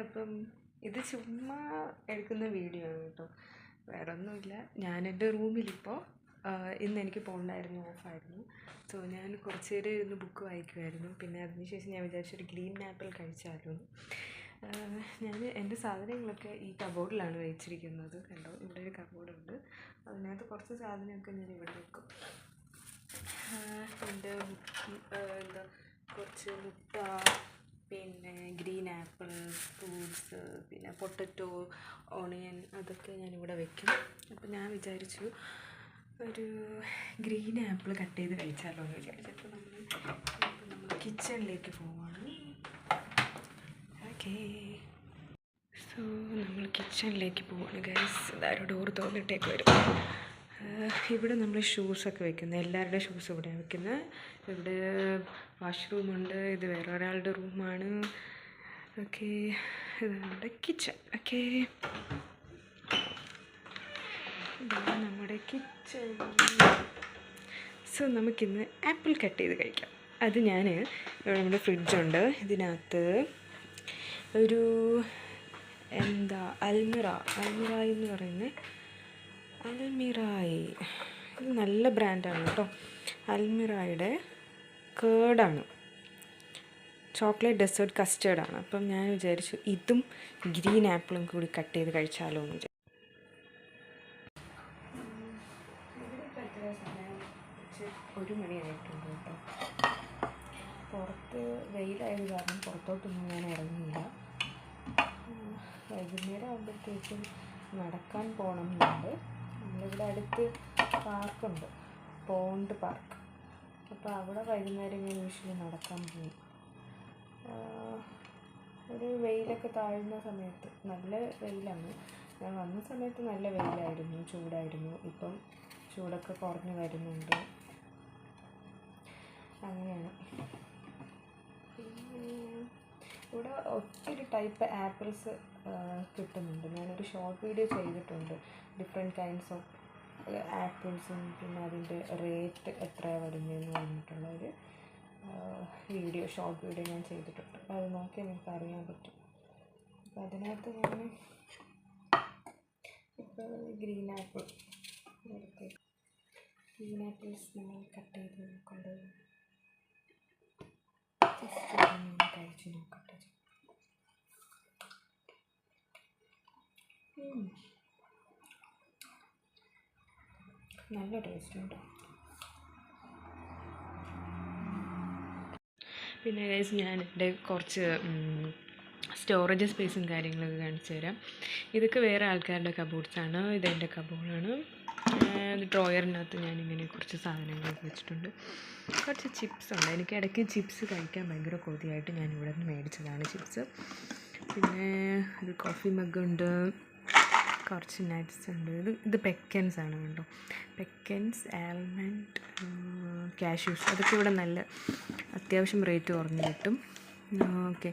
അപ്പം ഇത് ചുമ്മാ എടുക്കുന്ന വീഡിയോ ആണ് കേട്ടോ, വേറെ ഒന്നുമില്ല. ഞാൻ എൻ്റെ റൂമിലിപ്പോൾ ഇന്ന് എനിക്ക് പോകണ്ടായിരുന്നു, ഓഫായിരുന്നു. സോ ഞാൻ കുറച്ച് നേരം ഇരുന്ന് ബുക്ക് വായിക്കുമായിരുന്നു. പിന്നെ അതിനുശേഷം ഞാൻ വിചാരിച്ചൊരു ഗ്രീൻ ആപ്പിൾ കഴിച്ചാലോ. ഞാൻ എൻ്റെ സാധനങ്ങളൊക്കെ ഈ കബോർഡിലാണ് വെച്ചിരിക്കുന്നത്. കണ്ടോ, ഇവിടെ ഒരു കബോർഡുണ്ട്, അതിനകത്ത് കുറച്ച് സാധനമൊക്കെ ഞാൻ ഇവിടെ വെക്കും. എൻ്റെ എന്താ കുറച്ച് മുട്ട, പിന്നെ ഗ്രീൻ ആപ്പിൾ, ഫ്രൂട്ട്സ്, പിന്നെ പൊട്ടറ്റോ, ഓണിയൻ, അതൊക്കെ ഞാനിവിടെ വെക്കും. അപ്പോൾ ഞാൻ വിചാരിച്ചു ഒരു ഗ്രീൻ ആപ്പിൾ കട്ട് ചെയ്ത് കഴിച്ചാലോ എന്ന് വിചാരിച്ചപ്പോൾ നമ്മൾ കിച്ചണിലേക്ക് പോവാണ്. ഓക്കേ, സോ നമ്മൾ കിച്ചണിലേക്ക് പോവാണ് ഗൈസ്. ഇതാരും ഡോർ തുറന്നിട്ടേക്ക് വരും. ഇവിടെ നമ്മൾ ഷൂസൊക്കെ വെക്കുന്നത്, എല്ലാവരുടെ ഷൂസ് ഇവിടെയാണ് വെക്കുന്നത്. ഇവിടെ വാഷ്റൂമുണ്ട്, ഇത് വേറെ ഒരാളുടെ റൂമാണ്. ഓക്കെ, ഇത് നമ്മുടെ കിച്ചൺ. ഓക്കെ, ഇതാണ് നമ്മുടെ കിച്ചൺ. സോ നമുക്കിന്ന് ആപ്പിൾ കട്ട് ചെയ്ത് കഴിക്കാം. അത് ഞാൻ ഇവിടെ നമ്മുടെ ഫ്രിഡ്ജുണ്ട്, ഇതിനകത്ത് ഒരു അൽമിറായി എന്ന് പറയുന്നത്, അൽമിറായി ഇത് നല്ല ബ്രാൻഡാണ് കേട്ടോ. അൽമിറായുടെ കേർഡാണ്, ചോക്ലേറ്റ് ഡെസേർട്ട് കസ്റ്റേർഡാണ്. അപ്പം ഞാൻ വിചാരിച്ചു ഇതും ഗ്രീൻ ആപ്പിളും കൂടി കട്ട് ചെയ്ത് കഴിച്ചാലോ എന്ന് വിചാരിച്ചു. ഒരു മണിയായിട്ടുണ്ട് കേട്ടോ. പുറത്ത് വെയിലായത് കാരണം പുറത്തോട്ടൊന്നും ഞാൻ ഇറങ്ങിയില്ല. വൈകുന്നേരം ആകുമ്പോഴത്തേക്കും നടക്കാൻ പോകണം എന്നുണ്ട്. നമ്മളിവിടെ അടുത്ത് പാർക്കുണ്ട്, പോണ്ട് പാർക്ക്. അപ്പോൾ അവിടെ വൈകുന്നേരം ഞാൻ യൂഷ്വലി നടക്കാൻ പോകും. ഒരു വെയിലൊക്കെ താഴുന്ന സമയത്ത്, നല്ല വെയിലാണ്. ഞാൻ വന്ന സമയത്ത് നല്ല വെയിലായിരുന്നു, ചൂടായിരുന്നു. ഇപ്പം ചൂടൊക്കെ കുറഞ്ഞ് വരുന്നുണ്ട്. അങ്ങനെയാണ്. പിന്നെ ഇവിടെ ഒത്തിരി ടൈപ്പ് ആപ്പിൾസ് കിട്ടുന്നുണ്ട്. ഞാനൊരു ഷോർട്ട് വീഡിയോ ചെയ്തിട്ടുണ്ട്, ഡിഫറെൻറ്റ് കൈൻഡ്സ് ഓഫ് ആപ്പിൾസും പിന്നെ അതിൻ്റെ റേറ്റ് എത്രയാണ് വരുന്നതെന്ന് പറഞ്ഞിട്ടുള്ള ഒരു വീഡിയോ, ഷോർട്ട് വീഡിയോ ഞാൻ ചെയ്തിട്ടുണ്ട്. അത് നോക്കിയാൽ നിങ്ങൾക്ക് അറിയാൻ പറ്റും. അപ്പോൾ അതിനകത്ത് ഞാൻ ഇപ്പോൾ ഗ്രീൻ ആപ്പിൾസ് നമ്മൾ കട്ട് ചെയ്ത് കൊണ്ട് കഴിച്ച് നോക്കട്ടെ. നല്ല ടേസ്റ്റ് ഉണ്ട്. പിന്നെ ഗൈസ്, ഞാൻ എൻ്റെ കുറച്ച് സ്റ്റോറേജ് സ്പേസും കാര്യങ്ങളൊക്കെ കാണിച്ചു തരാം. ഇതൊക്കെ വേറെ ആൾക്കാരുടെ കബോർഡ്സാണ്, ഇതെൻ്റെ കബോർഡാണ്. ഡ്രോയറിനകത്ത് ഞാനിങ്ങനെ കുറച്ച് സാധനങ്ങളൊക്കെ വെച്ചിട്ടുണ്ട്. കുറച്ച് ചിപ്സ് ഉണ്ട്, എനിക്ക് ഇടയ്ക്ക് ചിപ്സ് കഴിക്കാൻ ഭയങ്കര കൊതിയായിട്ട് ഞാൻ ഇവിടെ നിന്ന് മേടിച്ചതാണ് ചിപ്സ്. പിന്നെ ഒരു കോഫി മഗ്ഗുണ്ട്, കുറച്ച് നട്ട്സ് ഉണ്ട്. ഇത് പെക്കൻസ് ആണ് കേട്ടോ, പെക്കൻസ്, ആൽമണ്ട്, കാഷ്യൂസ്. അതൊക്കെ ഇവിടെ നല്ല അത്യാവശ്യം റേറ്റ് കുറഞ്ഞ് കിട്ടും. ഓക്കെ,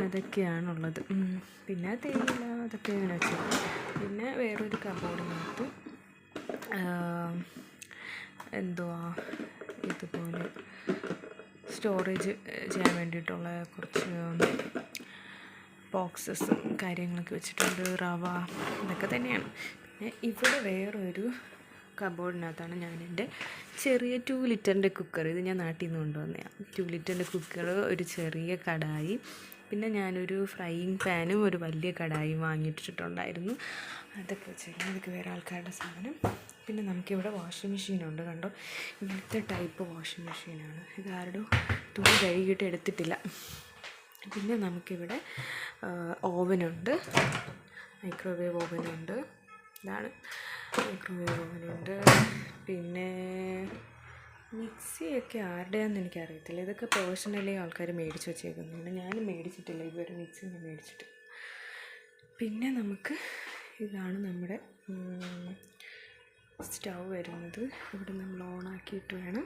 അതൊക്കെയാണുള്ളത്. പിന്നെ തേയില, അതൊക്കെ ഇങ്ങനെ വെച്ചു. പിന്നെ വേറൊരു കബോർഡിനകത്ത് എന്തുവാ ഇതുപോലെ സ്റ്റോറേജ് ചെയ്യാൻ വേണ്ടിയിട്ടുള്ള കുറച്ച് ബോക്സസും കാര്യങ്ങളൊക്കെ വെച്ചിട്ടുണ്ട്. റവ, ഇതൊക്കെ തന്നെയാണ്. പിന്നെ ഇവിടെ വേറൊരു കബോർഡിനകത്താണ് ഞാൻ എൻ്റെ ചെറിയ 2 ലിറ്ററിൻ്റെ കുക്കർ, ഇത് ഞാൻ നാട്ടിൽ നിന്ന് കൊണ്ടുവന്നതാണ്. 2 ലിറ്ററിൻ്റെ കുക്കർ, ഒരു ചെറിയ കടായി, പിന്നെ ഞാനൊരു ഫ്രൈയിങ് പാനും ഒരു വലിയ കടായും വാങ്ങിയിട്ടിട്ടുണ്ടായിരുന്നു. അതൊക്കെ വെച്ചിരിക്കുന്നത്, ഇതൊക്കെ വേറെ ആൾക്കാരുടെ സാധനം. പിന്നെ നമുക്കിവിടെ വാഷിംഗ് മെഷീനുണ്ട്, കണ്ടോ, ഇങ്ങനത്തെ ടൈപ്പ് വാഷിംഗ് മെഷീനാണ്. ഇതാരുടെ തുണി കഴുകിയിട്ട് എടുത്തിട്ടില്ല. പിന്നെ നമുക്കിവിടെ ഓവനുണ്ട്, മൈക്രോവേവ് ഓവനുണ്ട്. ഇതാണ് മൈക്രോവേവ് ഓവനുണ്ട്. പിന്നെ മിക്സിയൊക്കെ ആരുടെയാണെന്ന് എനിക്കറിയത്തില്ല, ഇതൊക്കെ പേഴ്സണലി ആൾക്കാർ മേടിച്ച് വെച്ചേക്കുന്നുണ്ട്. ഞാനും മേടിച്ചിട്ടില്ല ഇതുവരെ, മിക്സി ഞാൻ മേടിച്ചിട്ടില്ല. പിന്നെ നമുക്ക് ഇതാണ് നമ്മുടെ സ്റ്റൗ വരുന്നത്. ഇവിടെ നമ്മൾ ഓണാക്കിയിട്ട് വേണം,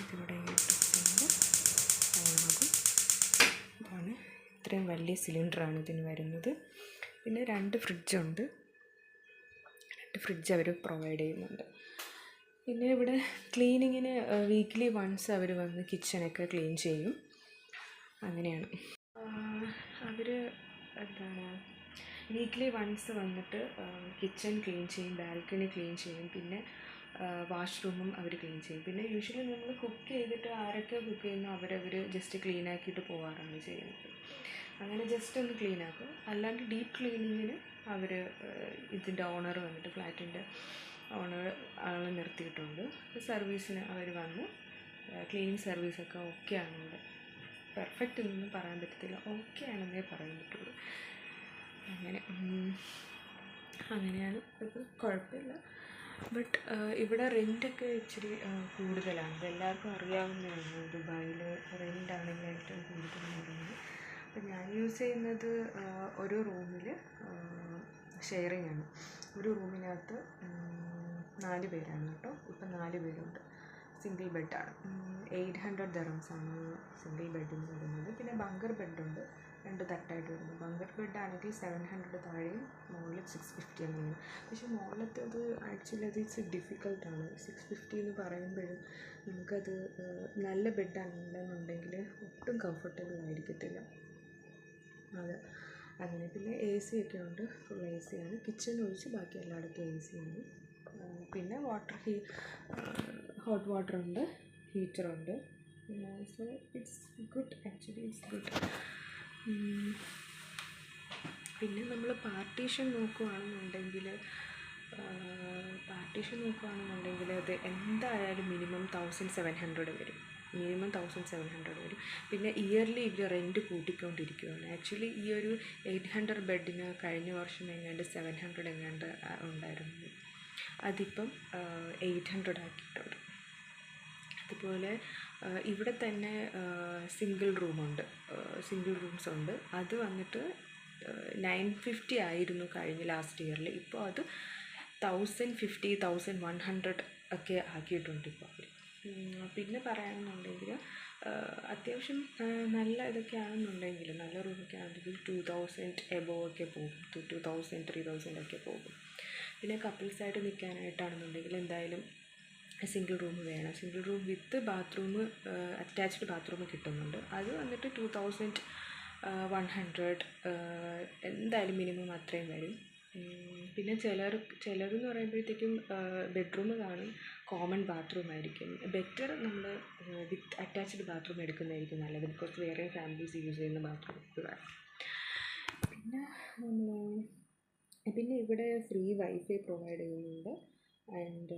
ഇതിവിടെ ഓണാകും. ഇതാണ്, ഇത്രയും വലിയ സിലിണ്ടറാണ് ഇതിന് വരുന്നത്. പിന്നെ 2 ഫ്രിഡ്ജുണ്ട്, 2 ഫ്രിഡ്ജ് അവർ പ്രൊവൈഡ് ചെയ്യുന്നുണ്ട്. പിന്നെ ഇവിടെ ക്ലീനിങ്ങിന് വീക്ക്ലി വൺസ് അവർ വന്ന് കിച്ചണൊക്കെ ക്ലീൻ ചെയ്യും. അങ്ങനെയാണ് അവർ എന്താണ് വീക്ക്ലി വൺസ് വന്നിട്ട് കിച്ചൺ ക്ലീൻ ചെയ്യും, ബാൽക്കണി ക്ലീൻ ചെയ്യും, പിന്നെ വാഷ്റൂമും അവർ ക്ലീൻ ചെയ്യും. പിന്നെ യൂഷ്വലി നമ്മൾ കുക്ക് ചെയ്തിട്ട് ആരൊക്കെ കുക്ക് ചെയ്യുന്നു അവരവർ ജസ്റ്റ് ക്ലീൻ ആക്കിയിട്ട് പോകാറാണ് ചെയ്യുന്നത്. അങ്ങനെ ജസ്റ്റ് ഒന്ന് ക്ലീൻ ആക്കും. അല്ലാണ്ട് ഡീപ്പ് ക്ലീനിങ്ങിന് അവർ ഇതിൻ്റെ ഓണർ വന്നിട്ട് ഫ്ലാറ്റിൻ്റെ ഓണർ ആളെ നിർത്തിയിട്ടുണ്ട്. സർവീസിന് അവർ വന്ന് ക്ലീനിങ് സർവീസൊക്കെ ഓക്കെ ആണെന്ന്, പെർഫെക്റ്റ് എന്നൊന്നും പറയാൻ പറ്റത്തില്ല, ഓക്കെ ആണെന്നേ പറയാൻ പറ്റുള്ളൂ. അങ്ങനെയാണ്. ഇത് കുഴപ്പമില്ല. ബട്ട് ഇവിടെ റെൻറ്റൊക്കെ ഇച്ചിരി കൂടുതലാണ്. ഇതെല്ലാവർക്കും അറിയാവുന്നതാണ്. ദുബായിൽ റെൻ്റാണെങ്കിൽ ഏറ്റവും കൂടുതലെന്ന് പറയുന്നത്. അപ്പം ഞാൻ യൂസ് ചെയ്യുന്നത് ഒരു റൂമിൽ ഷെയറിംഗ് ആണ്. ഒരു റൂമിനകത്ത് 4 പേരാണ് കേട്ടോ. ഇപ്പം 4 പേരുണ്ട്. സിംഗിൾ ബെഡാണ്. 800 ദിർഹംസാണ് സിംഗിൾ ബെഡെന്ന് പറയുന്നത്. പിന്നെ ബങ്കർ ബെഡുണ്ട്, 2 തട്ടായിട്ട് വരുന്നു. ബങ്കർ ബെഡാണെങ്കിൽ 700 താഴെയും മുകളിൽ 650 അങ്ങനെ. പക്ഷേ മുകളിലത്തേത് ആക്ച്വലി അത് ഇറ്റ്സ് ഡിഫിക്കൽട്ടാണ്. 650 എന്ന് പറയുമ്പോഴും നമുക്കത് നല്ല ബെഡാണെന്നുണ്ടെങ്കിൽ ഒട്ടും കംഫർട്ടബിൾ ആയിരിക്കത്തില്ല. അത് അങ്ങനെ. പിന്നെ എ സി ഒക്കെ ഉണ്ട്, ഫുൾ എ സി ആണ്. കിച്ചൺ ഒഴിച്ച് ബാക്കി എല്ലായിടത്തും എ സി ആണ്. പിന്നെ ഹോട്ട് വാട്ടറുണ്ട്, ഹീറ്ററുണ്ട്. So it's good, actually it's good. പിന്നെ നമ്മൾ പാർട്ടീഷൻ നോക്കുകയാണെന്നുണ്ടെങ്കിൽ അത് എന്തായാലും മിനിമം 1700 വരും. മിനിമം 1700 വരും. പിന്നെ ഇയർലി ഇവർ റെൻറ്റ് കൂട്ടിക്കൊണ്ടിരിക്കുകയാണ്. ആക്ച്വലി ഈ ഒരു 800 ബെഡിന് കഴിഞ്ഞ വർഷം എങ്ങാണ്ട് 700 എങ്ങാണ്ട് ഉണ്ടായിരുന്നു. അതിപ്പം 800 ആക്കിയിട്ടുണ്ട്. അതുപോലെ ഇവിടെ തന്നെ സിംഗിൾ റൂംസ് ഉണ്ട്. അത് വന്നിട്ട് 950 ആയിരുന്നു കഴിഞ്ഞ ലാസ്റ്റ് ഇയറിൽ. ഇപ്പോൾ അത് 1050, 1100 ഒക്കെ ആക്കിയിട്ടുണ്ട് ഇപ്പോൾ അവർ. പിന്നെ പറയുകയാണെന്നുണ്ടെങ്കിൽ അത്യാവശ്യം നല്ല ഇതൊക്കെ ആണെന്നുണ്ടെങ്കിൽ, നല്ല റൂമൊക്കെ ആണെങ്കിൽ 2000 എബോവ് ഒക്കെ പോകും. 2000, 3000 ഒക്കെ പോകും. പിന്നെ കപ്പിൾസായിട്ട് നിൽക്കാനായിട്ടാണെന്നുണ്ടെങ്കിൽ എന്തായാലും സിംഗിൾ റൂം വേണം. Single room with bathroom, attached bathroom കിട്ടുന്നുണ്ട്. അത് വന്നിട്ട് 2100 എന്തായാലും മിനിമം അത്രയും വരും. പിന്നെ ചിലരെന്ന് പറയുമ്പോഴത്തേക്കും ബെഡ്റൂം കാണും, കോമൺ ബാത്റൂം ആയിരിക്കും. ബെറ്റർ നമ്മൾ വിത്ത് അറ്റാച്ച്ഡ് ബാത്റൂം എടുക്കുന്നതായിരിക്കും നല്ലത്. ബിക്കോസ് വേറെ ഫാമിലീസ് യൂസ് ചെയ്യുന്ന ബാത്റൂം വേണം. പിന്നെ ഇവിടെ ഫ്രീ വൈഫൈ പ്രൊവൈഡ് ചെയ്യുന്നുണ്ട്. And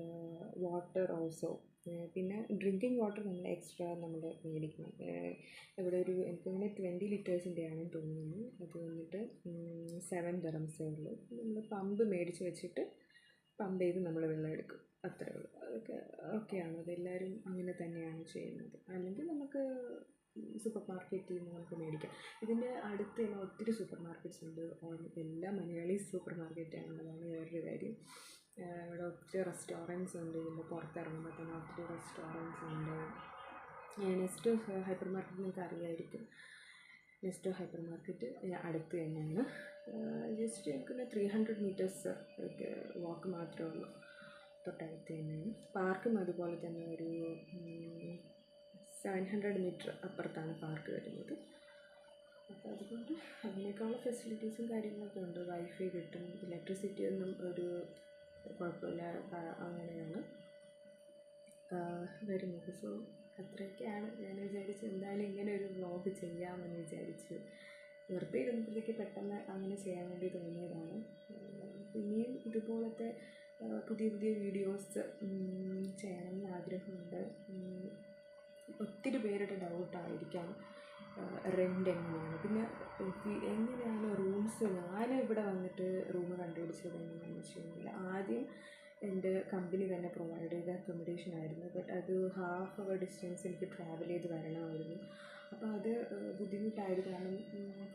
water also. പിന്നെ ഡ്രിങ്കിങ് വാട്ടർ നമ്മൾ എക്സ്ട്രാ നമ്മൾ മേടിക്കണം. ഇവിടെ എനിക്ക് തോന്നുന്നു 20 ലിറ്റേഴ്സിൻ്റെ ആണെന്ന് തോന്നുന്നു. അത് വന്നിട്ട് 7 ദിർഹംസേ ഉള്ളൂ. നമ്മൾ പമ്പ് മേടിച്ച് വെച്ചിട്ട് പമ്പ് ചെയ്ത് നമ്മൾ വെള്ളം എടുക്കും, അത്രയേ ഉള്ളൂ. അതൊക്കെ ഓക്കെയാണ്. അതെല്ലാവരും അങ്ങനെ തന്നെയാണ് ചെയ്യുന്നത്. അല്ലെങ്കിൽ നമുക്ക് സൂപ്പർ മാർക്കറ്റിൽ നിന്ന് നമുക്ക് മേടിക്കാം. ഇതിൻ്റെ അടുത്ത് തന്നെ ഒത്തിരി സൂപ്പർ മാർക്കറ്റ്സ് ഉണ്ട്. എല്ലാം മലയാളീസ് സൂപ്പർ മാർക്കറ്റാണെന്നതാണ് വേറൊരു കാര്യം. ഇവിടെ ഒത്തിരി റെസ്റ്റോറൻറ്റ്സ് ഉണ്ട്. ഇതിൻ്റെ പുറത്തിറങ്ങുമ്പോൾ തന്നെ ഒത്തിരി റെസ്റ്റോറൻറ്റ്സ് ഉണ്ട്. നെസ്റ്റോ ഹൈപ്പർ മാർക്കറ്റ് നിങ്ങൾക്ക് അറിയാമായിരിക്കും. നെസ്റ്റോ ഹൈപ്പർ മാർക്കറ്റ് അടുത്ത് തന്നെയാണ്. ജസ്റ്റ് എനിക്കൊന്ന് 300 മീറ്റേഴ്സ് വാക്ക് മാത്രമേ ഉള്ളൂ. തൊട്ടടുത്ത് തന്നെയാണ്. പാർക്കും അതുപോലെ തന്നെ ഒരു 700 മീറ്റർ അപ്പുറത്താണ് പാർക്ക് വരുന്നത്. അപ്പോൾ അതുകൊണ്ട് അതിനേക്കാളുള്ള ഫെസിലിറ്റീസും കാര്യങ്ങളൊക്കെ ഉണ്ട്. വൈഫൈ കിട്ടും, ഇലക്ട്രിസിറ്റി ഒന്നും ഒരു കുഴപ്പമില്ല, അങ്ങനെയാണ് വരുന്നത്. സോ അത്രയൊക്കെയാണ്. ഞാൻ വിചാരിച്ചു എന്തായാലും ഇങ്ങനെ ഒരു വ്ളോഗ് ചെയ്യാമെന്ന് വിചാരിച്ചു. വെറുതെ ഇരുന്നപ്പോഴത്തേക്ക് പെട്ടെന്ന് അങ്ങനെ ചെയ്യാൻ വേണ്ടി തോന്നിയതാണ്. ഇനിയും ഇതുപോലത്തെ പുതിയ വീഡിയോസ് ചെയ്യണമെന്ന് ആഗ്രഹമുണ്ട്. ഒത്തിരി പേരുടെ ഡൗട്ടായിരിക്കാം റെൻ്റ് എങ്ങനെയാണ്, പിന്നെ എങ്ങനെയാണ് റൂംസ്. ഞാനിവിടെ വന്നിട്ട് റൂം കണ്ടുപിടിച്ചത് എങ്ങനെയാണെന്ന് വെച്ച് കഴിഞ്ഞാൽ, ആദ്യം എൻ്റെ കമ്പനി തന്നെ പ്രൊവൈഡ് ചെയ്ത അക്കോമഡേഷൻ ആയിരുന്നു. ബട്ട് അത് ½ അവർ ഡിസ്റ്റൻസ് എനിക്ക് ട്രാവൽ ചെയ്ത് വരണമായിരുന്നു. അപ്പോൾ അത് ബുദ്ധിമുട്ടായത് കാരണം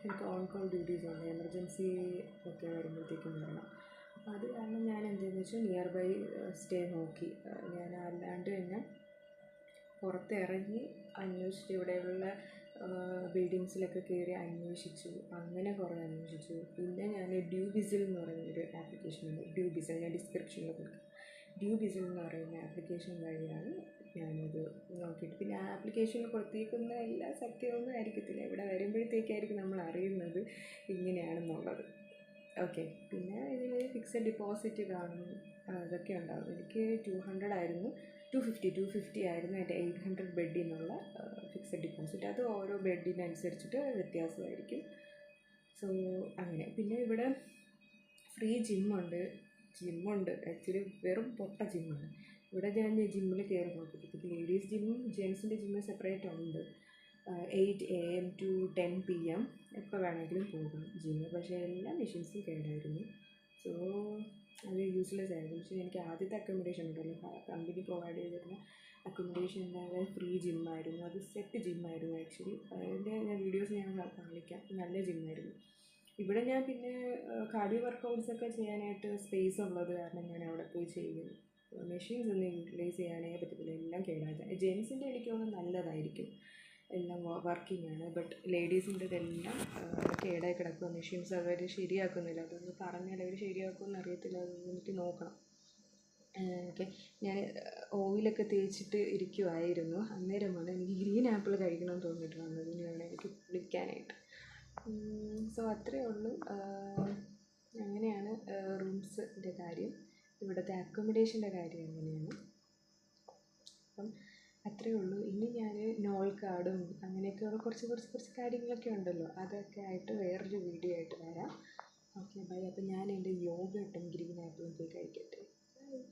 എനിക്ക് ഓൺ കോൾ ഡ്യൂട്ടീസ് ഉണ്ട്, എമർജൻസി ഒക്കെ വരുമ്പോഴത്തേക്കും വേണം. അപ്പോൾ അത് കാരണം ഞാൻ എന്താണെന്ന് വെച്ചാൽ നിയർ ബൈ സ്റ്റേ നോക്കി. ഞാൻ അല്ലാണ്ട് തന്നെ പുറത്തിറങ്ങി അന്വേഷിച്ച് ഇവിടെയുള്ള ബിൽഡിങ്സിലൊക്കെ കയറി അന്വേഷിച്ചു. അങ്ങനെ കുറേ അന്വേഷിച്ചു. പിന്നെ ഞാൻ ഡ്യൂബിസിൽ എന്ന് പറയുന്നൊരു ആപ്ലിക്കേഷൻ ഉണ്ട്. ഡ്യൂബിസിൽ ഞാൻ ഡിസ്ക്രിപ്ഷനിൽ കൊടുക്കാം. ഡ്യൂബിസിൽ എന്ന് പറയുന്ന ആപ്ലിക്കേഷൻ വഴിയാണ് ഞാനത് നോക്കിയിട്ട്, പിന്നെ ആ ആപ്ലിക്കേഷനിൽ കൊടുത്തിരിക്കുന്ന എല്ലാ സത്യമൊന്നും ആയിരിക്കത്തില്ല, ഇവിടെ വരുമ്പോഴത്തേക്കായിരിക്കും നമ്മൾ അറിയുന്നത് ഇങ്ങനെയാണെന്നുള്ളത്. ഓക്കെ, പിന്നെ ഇതിൽ ഫിക്സഡ് ഡിപ്പോസിറ്റ് കാണും, അതൊക്കെ ഉണ്ടാകും. എനിക്ക് 200 ആയിരുന്നു, 250 ആയിരുന്നു എൻ്റെ 800 ബെഡിനുള്ള ഫിക്സഡ് ഡിപ്പോസിറ്റ്. അത് ഓരോ ബെഡിനനുസരിച്ചിട്ട് വ്യത്യാസമായിരിക്കും. സോ അങ്ങനെ. പിന്നെ ഇവിടെ ഫ്രീ ജിമ്മുണ്ട്. ആക്ച്വലി വെറും പൊട്ട ജിമ്മാണ്. ഇവിടെ ഞാൻ ജിമ്മിൽ കയറി നോക്കിയിട്ട് ലേഡീസ് ജിമ്മും ജെൻസിൻ്റെ ജിമ്മും സെപ്പറേറ്റ് ഉണ്ട്. 8 AM to 10 PM എപ്പോൾ വേണമെങ്കിലും പോകും ജിമ്മ്. പക്ഷേ എല്ലാ മെഷീൻസും കേടായിരുന്നു. സോ അത് യൂസ്ലെസ് ആയിരുന്നു. പക്ഷേ എനിക്ക് ആദ്യത്തെ അക്കോമഡേഷൻ ഉണ്ടല്ലോ, കമ്പനി പ്രൊവൈഡ് ചെയ്തിരുന്ന അക്കോമഡേഷൻ്റെ ഫ്രീ ജിമ്മായിരുന്നു. അത് സെറ്റ് ജിമ്മായിരുന്നു ആക്ച്വലി. അതിൻ്റെ ഞാൻ വീഡിയോസ് ഞാൻ കാണിക്കാം. നല്ല ജിമ്മായിരുന്നു. ഇവിടെ ഞാൻ പിന്നെ കാർഡിയോ വർക്കൗട്ട്സൊക്കെ ചെയ്യാനായിട്ട് സ്പേസ് ഉള്ളത് കാരണം ഞാൻ അവിടെ പോയി ചെയ്യുന്നു. മെഷീൻസ് ഒന്നും യൂട്ടിലൈസ് ചെയ്യാനേ പറ്റത്തില്ല, എല്ലാം കേടാക്കുക. ജെൻസിൻ്റെ എനിക്ക് തോന്നുന്നു നല്ലതായിരിക്കും, എല്ലാം വർക്കിംഗ് ആണ്. ബട്ട് ലേഡീസിൻ്റെതെല്ലാം കേടായി കിടക്കുക, മെഷീൻസ് അവർ ശരിയാക്കുന്നില്ല. അതൊന്ന് പറഞ്ഞാൽ അവർ ശരിയാക്കുമെന്ന് അറിയത്തില്ല, അതൊന്ന് എനിക്ക് നോക്കണം. ഓക്കെ, ഞാൻ ഓയിലൊക്കെ തേച്ചിട്ട് ഇരിക്കുമായിരുന്നു, അന്നേരമാണ് എനിക്ക് ഗ്രീൻ ആപ്പിൾ കഴിക്കണമെന്ന് തോന്നിയിട്ട് വന്നത്. ഇനിയാണ് എനിക്ക് വിളിക്കാനായിട്ട്. സോ അത്രയേ ഉള്ളൂ. അങ്ങനെയാണ് റൂംസിൻ്റെ കാര്യം. ഇവിടുത്തെ അക്കോമഡേഷൻ്റെ കാര്യം അങ്ങനെയാണ്. അപ്പം അത്രയേ ഉള്ളൂ. ഇനി ഞാൻ നോൾ കാർഡും അങ്ങനെയൊക്കെയുള്ള കുറച്ച് കാര്യങ്ങളൊക്കെ ഉണ്ടല്ലോ, അതൊക്കെ ആയിട്ട് വേറൊരു വീഡിയോ ആയിട്ട് വരാം. Okay, bye. അപ്പം ഞാൻ എൻ്റെ യോഗട്ടും ഗ്രീൻ ആപ്പിളും പോയി കഴിക്കട്ടെ. ബൈ.